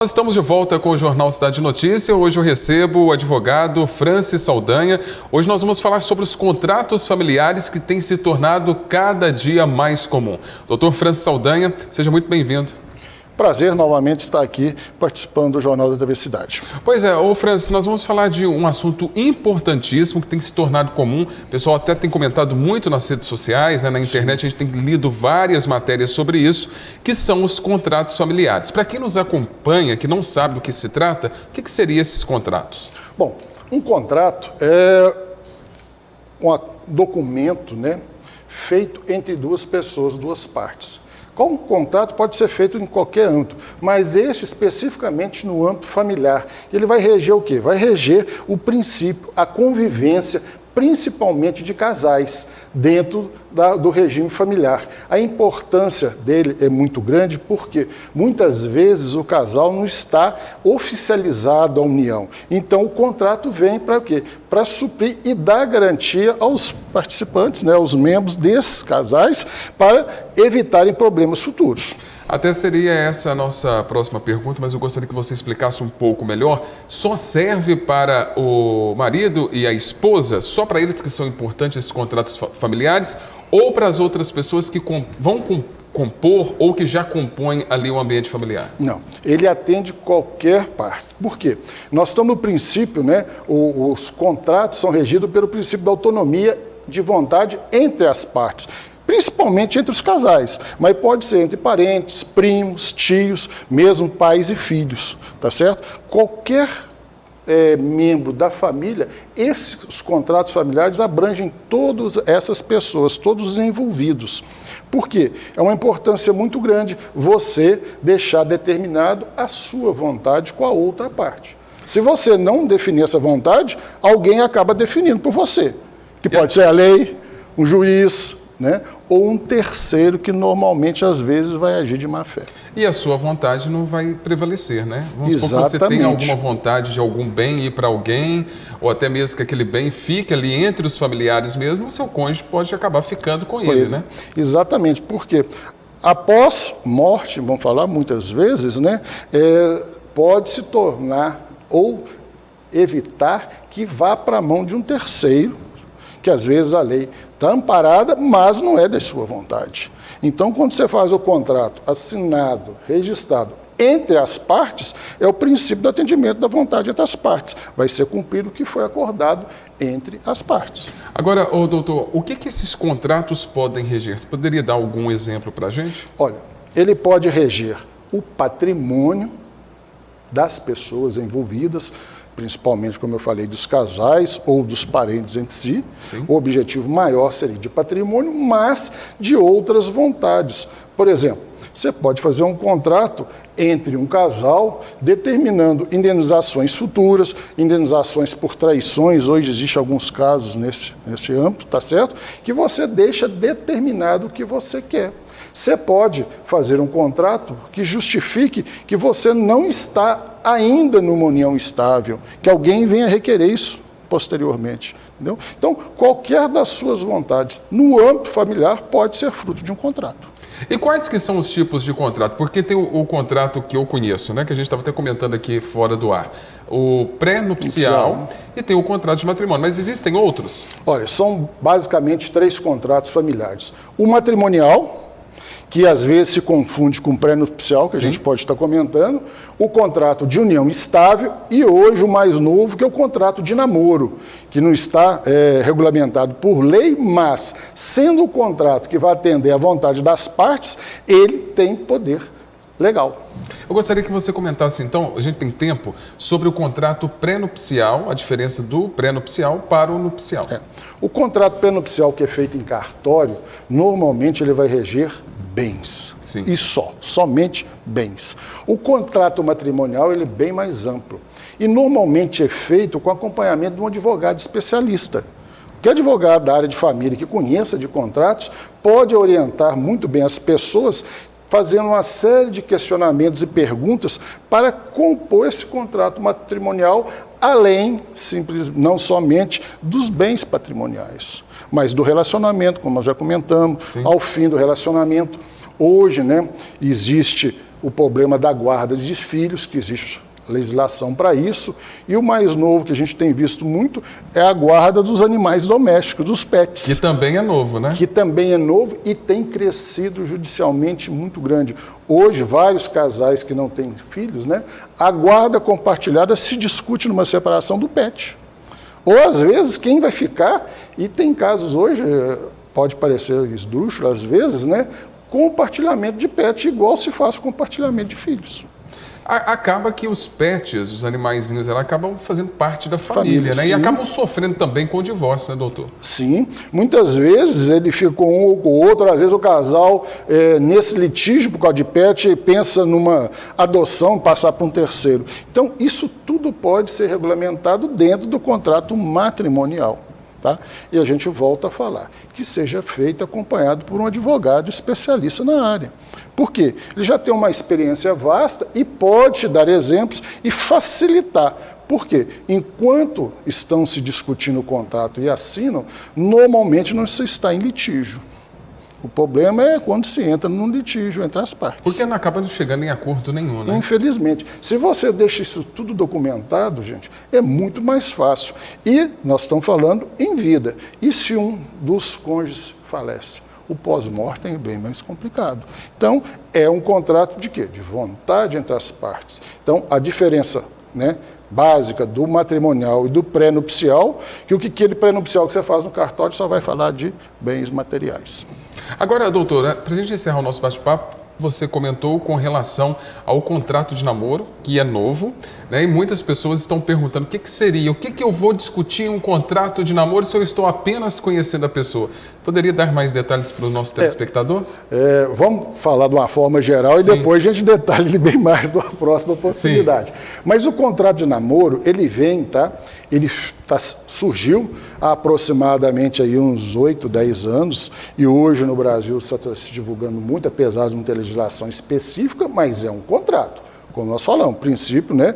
Nós estamos de volta com o Jornal Cidade Notícia. Hoje eu recebo o advogado Francis Saldanha. Hoje nós vamos falar sobre os contratos familiares que têm se tornado cada dia mais comum. Doutor Francis Saldanha, seja muito bem-vindo. Prazer novamente estar aqui participando do Jornal da TV Cidade. Pois é, Francis, nós vamos falar de um assunto importantíssimo que tem se tornado comum. O pessoal até tem comentado muito nas redes sociais, na internet, a gente tem lido várias matérias sobre isso, que são os contratos familiares. Para quem nos acompanha, que não sabe do que se trata, o que seriam esses contratos? Bom, um contrato é um documento, feito entre duas pessoas, duas partes. Um contrato pode ser feito em qualquer âmbito, mas esse especificamente no âmbito familiar. Ele vai reger o quê? Vai reger o princípio, a convivência, principalmente de casais, dentro do regime familiar. A importância dele é muito grande porque muitas vezes o casal não está oficializado a união. Então o contrato vem para quê? Para suprir e dar garantia aos participantes, aos membros desses casais, para evitarem problemas futuros. Até seria essa a nossa próxima pergunta, mas eu gostaria que você explicasse um pouco melhor. Só serve para o marido e a esposa? Só para eles que são importantes esses contratos familiares? Ou para as outras pessoas que vão compor ou que já compõem ali o ambiente familiar? Não, ele atende qualquer parte. Por quê? Nós estamos no princípio, os contratos são regidos pelo princípio da autonomia de vontade entre as partes. Principalmente entre os casais, mas pode ser entre parentes, primos, tios, mesmo pais e filhos, tá certo? Qualquer membro da família, os contratos familiares abrangem todas essas pessoas, todos os envolvidos. Por quê? É uma importância muito grande você deixar determinado a sua vontade com a outra parte. Se você não definir essa vontade, alguém acaba definindo por você, que pode ser a lei, um juiz, ou um terceiro que normalmente, às vezes, vai agir de má fé. E a sua vontade não vai prevalecer, né? Vamos supor que você tem alguma vontade de algum bem ir para alguém, ou até mesmo que aquele bem fique ali entre os familiares mesmo, o seu cônjuge pode acabar ficando com ele, né? Exatamente, porque após morte, vamos falar muitas vezes, pode se tornar ou evitar que vá para a mão de um terceiro, que às vezes a lei está amparada, mas não é da sua vontade. Então, quando você faz o contrato assinado, registrado entre as partes, é o princípio do atendimento da vontade entre as partes. Vai ser cumprido o que foi acordado entre as partes. Agora, doutor, o que esses contratos podem reger? Você poderia dar algum exemplo para a gente? Olha, ele pode reger o patrimônio das pessoas envolvidas, principalmente, como eu falei, dos casais ou dos parentes entre si. Sim. O objetivo maior seria de patrimônio, mas de outras vontades. Por exemplo, você pode fazer um contrato entre um casal determinando indenizações futuras, indenizações por traições. Hoje existem alguns casos nesse âmbito, tá certo? Que você deixa determinado o que você quer. Você pode fazer um contrato que justifique que você não está ainda numa união estável, que alguém venha requerer isso posteriormente. Entendeu? Então, qualquer das suas vontades no âmbito familiar pode ser fruto de um contrato. E quais que são os tipos de contrato? Porque tem o contrato que eu conheço, que a gente estava até comentando aqui fora do ar, o pré-nupcial e tem o contrato de matrimônio, mas existem outros? Olha, são basicamente 3 contratos familiares. O matrimonial, que às vezes se confunde com o pré-nupcial, que Sim. a gente pode estar comentando, o contrato de união estável e hoje o mais novo, que é o contrato de namoro, que não está regulamentado por lei, mas sendo o contrato que vai atender à vontade das partes, ele tem poder legal. Eu gostaria que você comentasse, então, a gente tem tempo, sobre o contrato pré-nupcial, a diferença do pré-nupcial para o nupcial. O contrato pré-nupcial que é feito em cartório, normalmente ele vai reger bens. Sim. E somente bens. O contrato matrimonial ele é bem mais amplo e normalmente é feito com acompanhamento de um advogado especialista. Que advogado da área de família que conheça de contratos pode orientar muito bem as pessoas fazendo uma série de questionamentos e perguntas para compor esse contrato matrimonial, além, não somente, dos bens patrimoniais, mas do relacionamento, como nós já comentamos. Sim. Ao fim do relacionamento. Hoje, existe o problema da guarda de filhos, que existe legislação para isso, e o mais novo que a gente tem visto muito é a guarda dos animais domésticos, dos pets. Que também é novo, né? Que também é novo e tem crescido judicialmente muito grande. Hoje, vários casais que não têm filhos, né, a guarda compartilhada se discute numa separação do pet. Ou, às vezes, quem vai ficar, e tem casos hoje, pode parecer esdrúxulo às vezes, né, compartilhamento de pet igual se faz compartilhamento de filhos. Acaba que os pets, os animaizinhos, elas acabam fazendo parte da família, né? Sim. E acabam sofrendo também com o divórcio, né, doutor? Sim, muitas vezes ele fica com um ou com o outro, às vezes o casal, nesse litígio por causa de pet, pensa numa adoção, passar para um terceiro. Então, isso tudo pode ser regulamentado dentro do contrato matrimonial. Tá? E a gente volta a falar que seja feito acompanhado por um advogado especialista na área. Por quê? Ele já tem uma experiência vasta e pode te dar exemplos e facilitar. Por quê? Enquanto estão se discutindo o contrato e assinam, normalmente não se está em litígio. O problema é quando se entra num litígio entre as partes. Porque não acaba não chegando em acordo nenhum, né? Infelizmente. Se você deixa isso tudo documentado, gente, é muito mais fácil. E nós estamos falando em vida. E se um dos cônjuges falece? O pós-mortem é bem mais complicado. Então, é um contrato de quê? De vontade entre as partes. Então, a diferença, né, básica do matrimonial e do pré-nupcial, que aquele pré-nupcial que você faz no cartório só vai falar de bens materiais. Agora, doutora, para a gente encerrar o nosso bate-papo, você comentou com relação ao contrato de namoro, que é novo, né? E muitas pessoas estão perguntando o que seria, o que eu vou discutir em um contrato de namoro se eu estou apenas conhecendo a pessoa. Poderia dar mais detalhes para o nosso telespectador? Vamos falar de uma forma geral e depois a gente detalha ele bem mais na próxima possibilidade. Sim. Mas o contrato de namoro, ele vem, tá? Surgiu há aproximadamente aí uns 8, 10 anos e hoje no Brasil está se divulgando muito, apesar de não ter legislação específica, mas é um contrato, como nós falamos, princípio, né,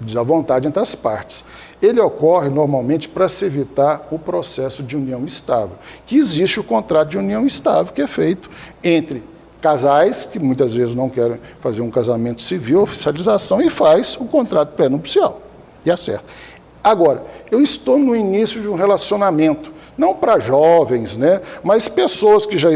da vontade entre as partes. Ele ocorre normalmente para se evitar o processo de união estável, que existe o contrato de união estável que é feito entre casais que muitas vezes não querem fazer um casamento civil, oficialização, e faz o contrato pré-nupcial e acerta. Agora, eu estou no início de um relacionamento, não para jovens, né, mas pessoas que já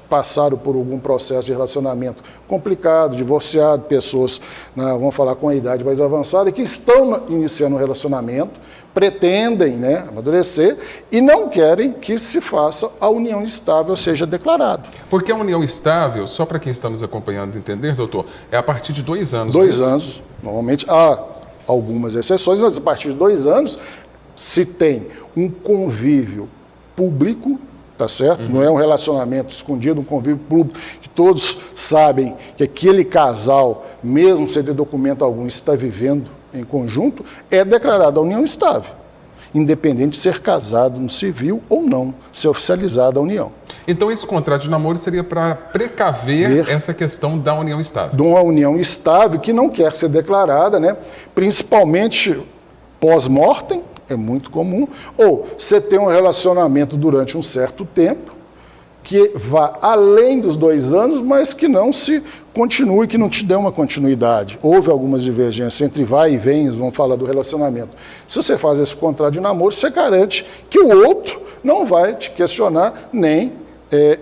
passaram por algum processo de relacionamento complicado, divorciado, pessoas, vamos falar, com a idade mais avançada, que estão iniciando um relacionamento, pretendem, né, amadurecer e não querem que se faça a união estável seja declarada. Porque a união estável, só para quem está nos acompanhando entender, doutor, é a partir de 2 anos. 2 anos, normalmente há algumas exceções, mas a partir de 2 anos se tem um convívio público, tá certo? Não é um relacionamento escondido, um convívio público, que todos sabem que aquele casal, mesmo sem ter documento algum, está vivendo em conjunto, é declarada a união estável, independente de ser casado no civil ou não, ser oficializada a união. Então esse contrato de namoro seria para precaver essa questão da união estável. De uma união estável que não quer ser declarada, né? Principalmente pós-mortem, é muito comum, ou você tem um relacionamento durante um certo tempo, que vá além dos 2 anos, mas que não se continue, que não te dê uma continuidade. Houve algumas divergências entre vai e vem, vamos falar do relacionamento. Se você faz esse contrato de namoro, você garante que o outro não vai te questionar, nem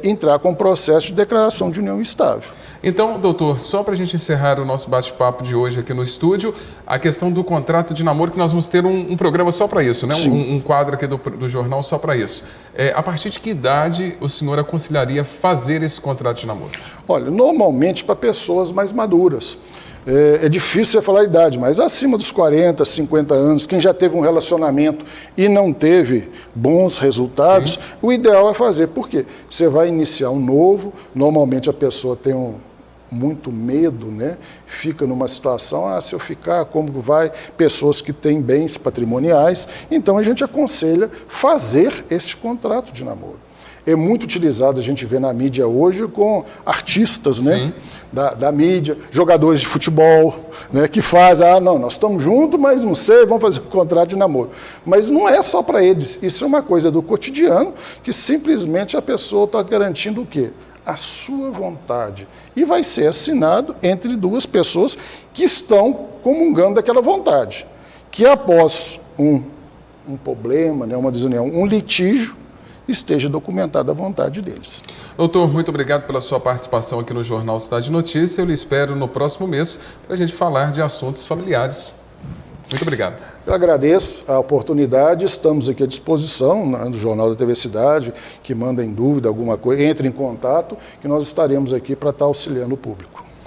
entrar com o processo de declaração de união estável. Então, doutor, só para a gente encerrar o nosso bate-papo de hoje aqui no estúdio, a questão do contrato de namoro, que nós vamos ter um programa só para isso, né? Um quadro aqui do jornal só para isso. A partir de que idade o senhor aconselharia fazer esse contrato de namoro? Olha, normalmente para pessoas mais maduras. É difícil você falar a idade, mas acima dos 40, 50 anos, quem já teve um relacionamento e não teve bons resultados, o ideal é fazer. Por quê? Você vai iniciar um novo, normalmente a pessoa tem muito medo, né? Fica numa situação, se eu ficar, como vai? Pessoas que têm bens patrimoniais, então a gente aconselha fazer esse contrato de namoro. É muito utilizado, a gente vê na mídia hoje com artistas, né? Da mídia, jogadores de futebol, né? Que fazem, nós estamos juntos, mas não sei, vamos fazer um contrato de namoro. Mas não é só para eles, isso é uma coisa do cotidiano, que simplesmente a pessoa está garantindo o quê? a sua vontade. E vai ser assinado entre duas pessoas que estão comungando daquela vontade. Que após um problema, né, uma desunião, um litígio, esteja documentada a vontade deles. Doutor, muito obrigado pela sua participação aqui no Jornal Cidade Notícia. Eu lhe espero no próximo mês para a gente falar de assuntos familiares. Muito obrigado. Eu agradeço a oportunidade, estamos aqui à disposição no Jornal da TV Cidade, que manda em dúvida alguma coisa, entre em contato, que nós estaremos aqui para estar auxiliando o público.